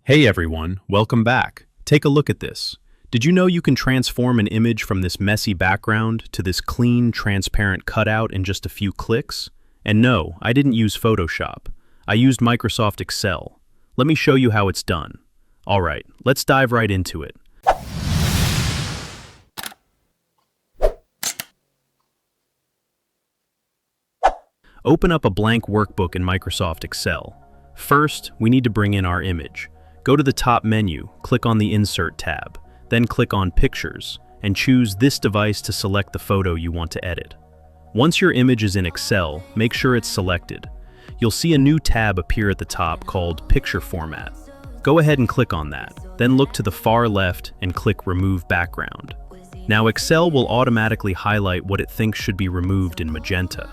Hey everyone, welcome back. Take a look at this. Did you know you can transform an image from this messy background to this clean, transparent cutout in just a few clicks? And no, I didn't use Photoshop. I used Microsoft Excel. Let me show you how it's done. Alright, let's dive right into it. Open up a blank workbook in Microsoft Excel. First, we need to bring in our image. Go to the top menu, click on the Insert tab, then click on Pictures, and choose this device to select the photo you want to edit. Once your image is in Excel, make sure it's selected. You'll see a new tab appear at the top called Picture Format. Go ahead and click on that, then look to the far left and click Remove Background. Now Excel will automatically highlight what it thinks should be removed in magenta.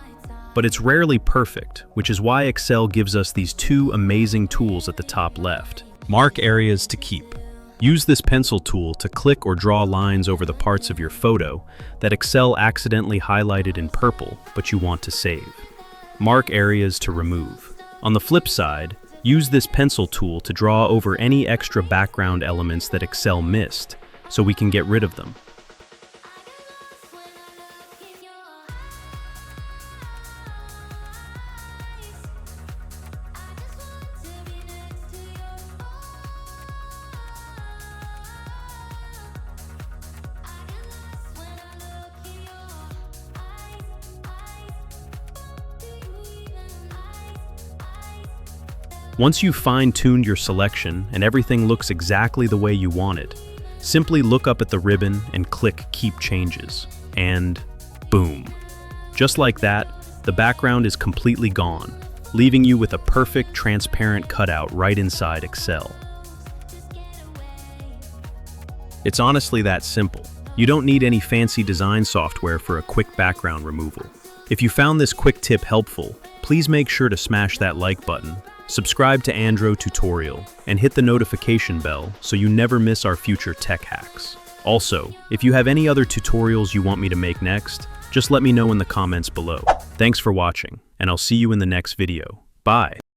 But it's rarely perfect, which is why Excel gives us these two amazing tools at the top left. Mark areas to keep. Use this pencil tool to click or draw lines over the parts of your photo that Excel accidentally highlighted in purple but you want to save. Mark areas to remove. On the flip side, use this pencil tool to draw over any extra background elements that Excel missed, so we can get rid of them. Once you've fine-tuned your selection and everything looks exactly the way you want it, simply look up at the ribbon and click Keep Changes. And boom. Just like that, the background is completely gone, leaving you with a perfect transparent cutout right inside Excel. It's honestly that simple. You don't need any fancy design software for a quick background removal. If you found this quick tip helpful, please make sure to smash that like button, subscribe to Andro Tutorial, and hit the notification bell so you never miss our future tech hacks. Also, if you have any other tutorials you want me to make next, just let me know in the comments below. Thanks for watching, and I'll see you in the next video. Bye!